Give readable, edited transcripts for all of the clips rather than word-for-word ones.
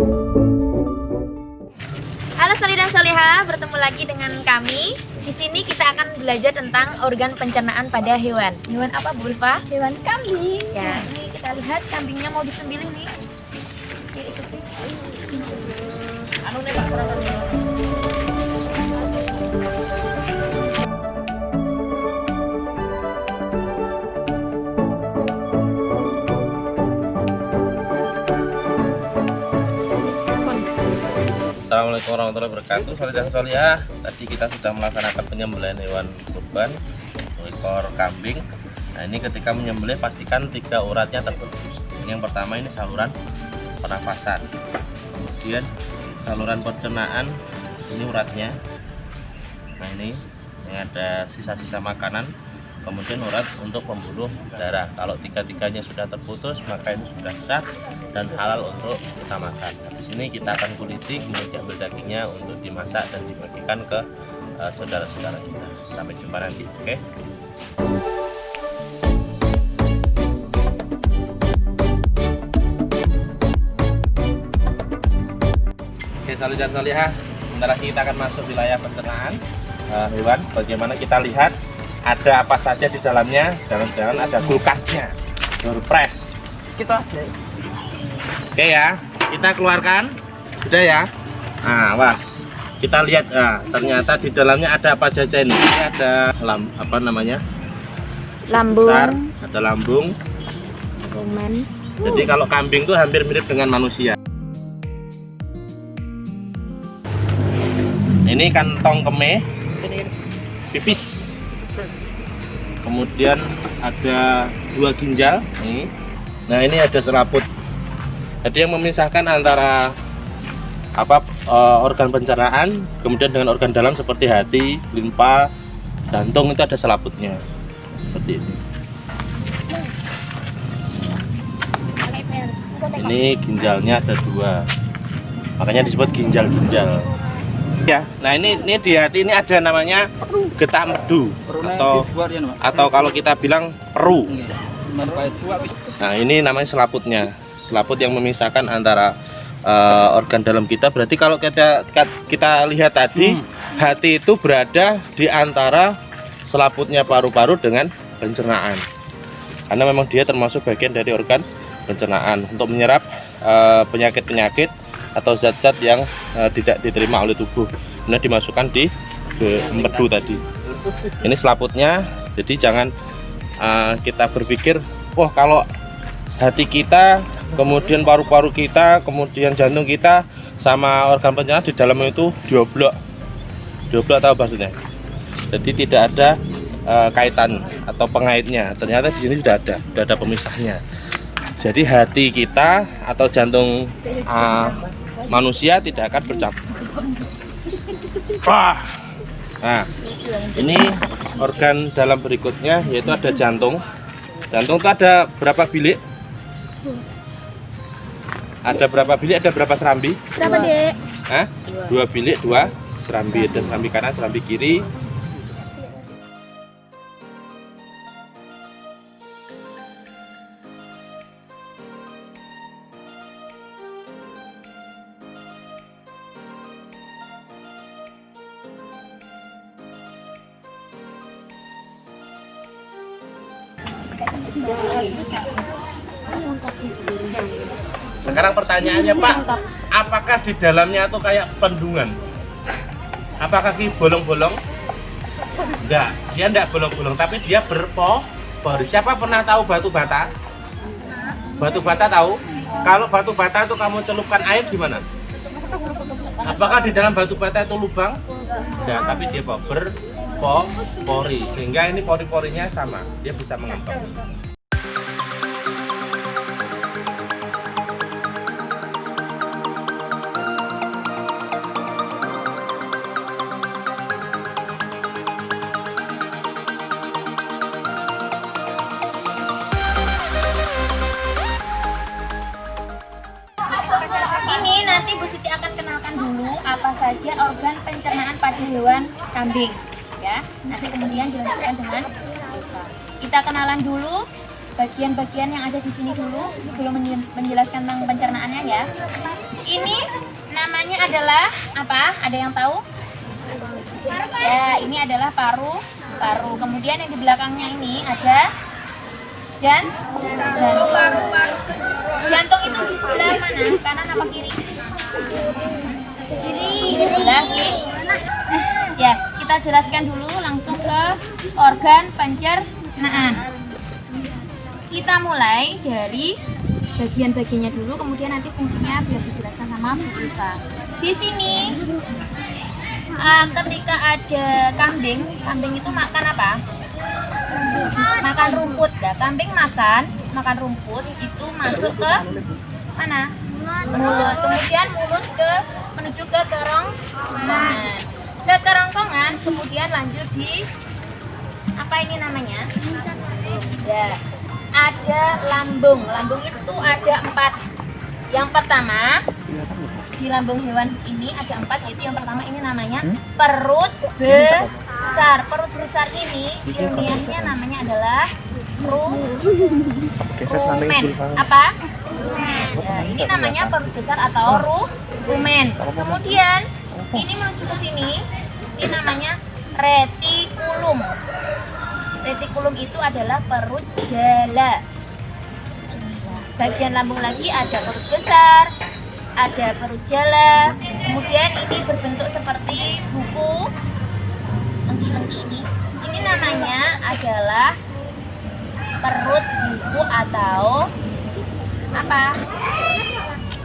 Halo Soli dan Soleha, bertemu lagi dengan kami. Di sini kita akan belajar tentang organ pencernaan pada hewan. Hewan apa, Bu Ulfa? Hewan kambing. Ya, ini kita lihat kambingnya mau disembelih nih. Oke, ikuti. Assalamualaikum warahmatullahi wabarakatuh. Soli dan Soleha, tadi kita sudah melaksanakan penyembelihan hewan kurban, ekor kambing. Nah, ini ketika menyembelih pastikan 3 uratnya terputus. Ini yang pertama, ini saluran pernafasan, kemudian saluran pencernaan, ini uratnya. Nah, ini ada sisa-sisa makanan, kemudian urat untuk pembuluh darah. Kalau 3-tiganya sudah terputus, maka ini sudah sah dan halal untuk kita makan. Habis ini kita akan kuliti, kemudian ambil dagingnya untuk dimasak dan dibagikan ke saudara-saudara kita. Sampai jumpa nanti, oke? Oke, Soli dan Soleha, sebentar lagi kita akan masuk wilayah pencernaan hewan. Bagaimana kita lihat ada apa saja di dalamnya. Jangan-jangan ada kulkasnya, surprise. Kita oke ya, kita keluarkan, sudah ya. Nah, was, kita lihat. Nah, ternyata di dalamnya ada apa saja ini. Ini ada apa namanya? Lambung. Besar, ada lambung. Rumen. Jadi kalau kambing itu hampir mirip dengan manusia. Ini kantong kemih, pipis. Kemudian ada 2 ginjal nih. Nah, ini ada selaput. Jadi yang memisahkan antara organ pencernaan kemudian dengan organ dalam seperti hati, limpa, jantung, itu ada selaputnya seperti ini. Ini ginjalnya ada 2, makanya disebut ginjal-ginjal. Ya, nah ini di hati ini ada namanya getah medu atau kalau kita bilang peru. Nah, ini namanya selaputnya, selaput yang memisahkan antara organ dalam kita. Berarti kalau kita lihat tadi, hati itu berada di antara selaputnya paru-paru dengan pencernaan, karena memang dia termasuk bagian dari organ pencernaan untuk menyerap penyakit-penyakit atau zat-zat yang tidak diterima oleh tubuh, kemudian dimasukkan di empedu tadi. Ini selaputnya. Jadi jangan kita berpikir, wah kalau hati kita, kemudian paru-paru kita, kemudian jantung kita sama organ pencernaan di dalamnya itu dioblok. Dioblok tahu maksudnya? Jadi tidak ada kaitan atau pengaitnya. Ternyata di sini sudah ada pemisahnya. Jadi hati kita atau jantung manusia tidak akan bercampur. Nah, ini organ dalam berikutnya, yaitu ada jantung. Jantung itu ada berapa bilik? Ada berapa bilik? Ada berapa serambi? Berapa, Dek? 2 bilik, 2 serambi. Ada serambi kanan, serambi kiri. Sekarang pertanyaannya, Pak, apakah di dalamnya tuh kayak pendungan? Apakah ini bolong-bolong? Enggak, dia enggak bolong-bolong, tapi dia berpori. Siapa pernah tahu batu bata? Batu bata tahu? Kalau batu bata itu kamu celupkan air gimana? Apakah di dalam batu bata itu lubang? Enggak, tapi dia berpori, sehingga ini pori-porinya sama, dia bisa mengembang. Ini nanti Bu Siti akan kenalkan dulu apa saja organ pencernaan pada hewan kambing, ya. Nanti kemudian dilanjutkan dengan kita kenalan dulu bagian-bagian yang ada di sini dulu sebelum menjelaskan tentang pencernaannya ya. Ini namanya adalah apa? Ada yang tahu? Ya, ini adalah paru. Kemudian yang di belakangnya ini ada jantung. Jantung itu di sebelah mana? Kanan apa kiri? Kiri. Sebelah kiri. Ya, kita jelaskan dulu langsung ke organ pencernaan. Kita mulai dari bagian-bagiannya dulu, kemudian nanti fungsinya biar dijelaskan sama Bu Rifa. Di sini ketika ada kambing itu makan apa? Makan rumput ya. Kambing makan rumput itu masuk ke mana? Mulut. Kemudian mulut menuju ke kerongkongan. Ke kerongkongan kemudian lanjut di apa ini namanya? Ya. Ada lambung. Lambung itu ada 4. Yang pertama di lambung hewan ini ada 4, yaitu yang pertama ini namanya perut besar. Perut besar ini ilmiahnya namanya adalah rumen. Apa? Ya, ini namanya perut besar atau rumen. Kemudian ini menuju ke sini, ini namanya retikulum. Retikulum itu adalah perut jala. Bagian lambung lagi ada perut besar, ada perut jala. Kemudian ini berbentuk seperti buku. Lengki-lengki ini namanya adalah perut buku atau apa?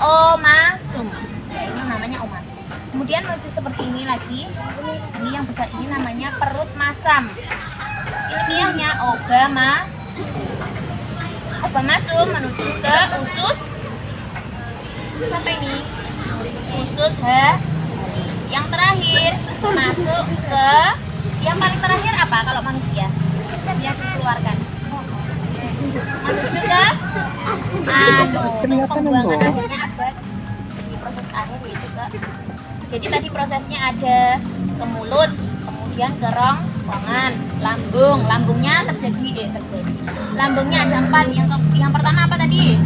Omasum. Ini namanya omasum. Kemudian menuju seperti ini lagi. Ini yang besar ini namanya perut masam. Ilmiahnya omasum menuju ke usus. Sampai ini usus yang terakhir masuk ke yang paling terakhir apa kalau manusia yang dikeluarkan menuju ke pembuangan akhirnya apa di proses akhir yaitu ke. Jadi tadi prosesnya ada ke mulut, kemudian ke kerongkongan, lambungnya terjadi. Lambungnya ada 4. Yang pertama apa tadi?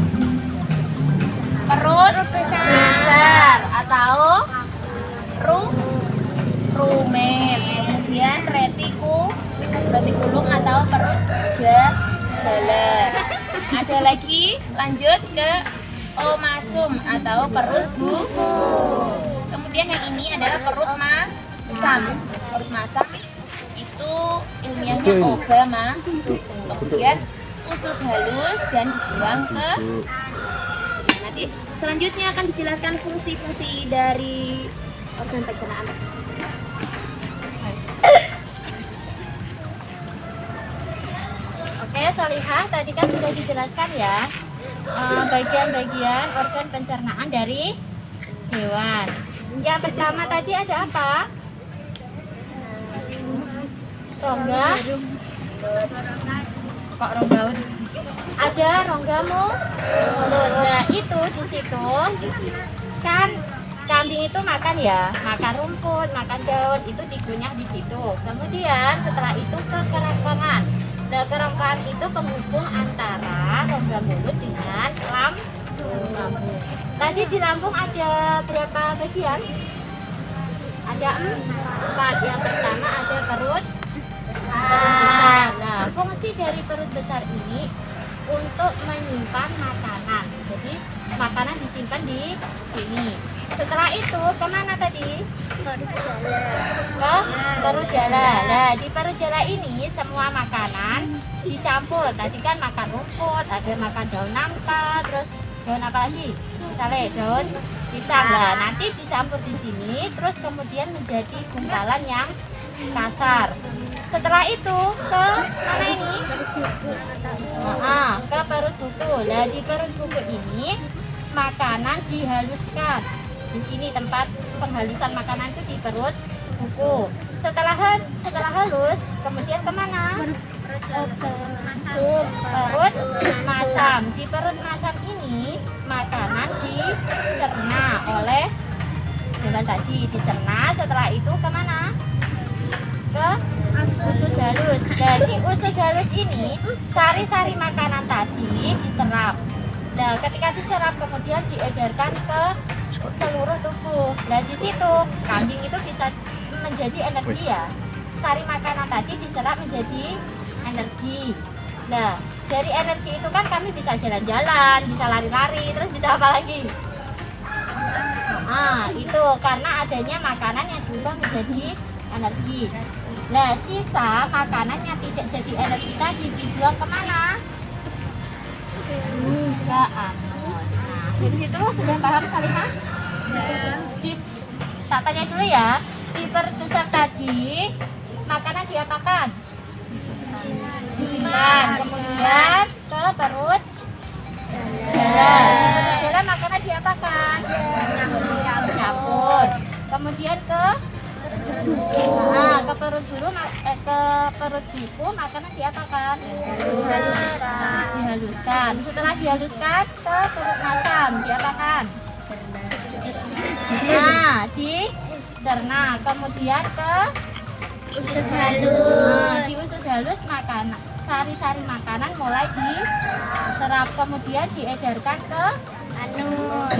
Perut besar atau rumen. Kemudian retikulum atau perut jala. Ada lagi lanjut ke omasum atau perut buku. Kemudian yang ini adalah perut masam. Perut masam itu ilmiahnya omasum. Kemudian usus halus dan dibuang ke. Nanti selanjutnya akan dijelaskan fungsi-fungsi dari organ pencernaan. Oke, Solihah, tadi kan sudah dijelaskan ya bagian-bagian organ pencernaan dari hewan. Yang pertama tadi ada apa? Rongga. Kok rongga? Ada rongga mulut. Nah, itu di situ kan kambing itu makan ya, makan rumput, makan daun, itu digunyah di situ. Kemudian setelah itu ke kerongkongan. Nah, kerongkongan itu penghubung antara rongga mulut dengan lambung. Tadi di lambung ada berapa bagian? Ada 4. Yang pertama ada perut besar. Nah, fungsi dari perut besar ini untuk menyimpan makanan. Jadi makanan disimpan di sini. Setelah itu kemana tadi? Ke perut jala. Nah, di perut jala ini semua makanan dicampur. Tadi kan makan rumput, ada makan daun nangka, terus daun apa lagi? Misalnya daun pisang. Nah, nanti dicampur di sini, terus kemudian menjadi gumpalan yang kasar. Setelah itu ke mana ini? Ke perut buku. Nah, di perut buku ini makanan dihaluskan. Di sini tempat penghalusan makanan itu di perut buku. Setelah halus, kemudian kemana? Perut masam. Di perut masam ini makanan dicerna oleh hewan tadi, dicerna. Setelah itu kemana? ke usus halus. Dari usus halus ini sari-sari makanan tadi diserap. Nah, ketika diserap kemudian diedarkan ke seluruh tubuh. Nah, di situ kambing itu bisa menjadi energi ya. Sari makanan tadi diserap menjadi energi. Nah, dari energi itu kan kami bisa jalan-jalan, bisa lari-lari, terus bisa apa lagi? Nah, itu karena adanya makanan yang berubah menjadi energi. Nah, sisa makanan yang tidak jadi energi tadi dibuang kemana? Ke anus. Nah, dari situ sudah paham Salimah? Tak tanya dulu ya, di perut besar tadi makanan diapakan? Disimpan, kemudian ke perut jalan makanan diapakan? Dicampur, kemudian ke ke perut dulu, ke perut buku makanan diapakan? Dihaluskan. Setelah dihaluskan ke perut masam diapakan? Nah, dicerna, kemudian ke usus halus. Di usus halus makanan, sari-sari makanan mulai diserap, kemudian diedarkan ke anus,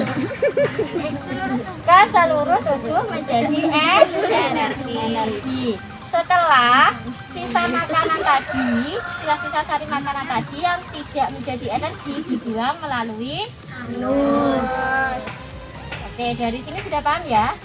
ke seluruh tubuh menjadi energi. Setelah sisa makanan tadi, sisa sari makanan tadi yang tidak menjadi energi dibuang melalui anus. Oke, dari sini sudah paham ya?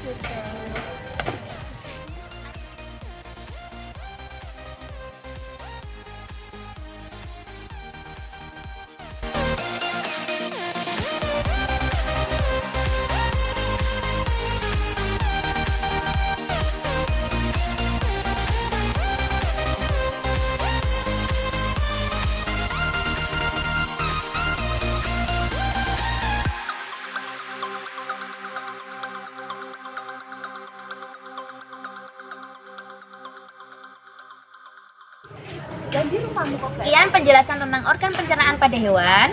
Sekian penjelasan tentang organ pencernaan pada hewan.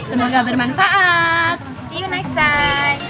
Semoga bermanfaat. See you next time.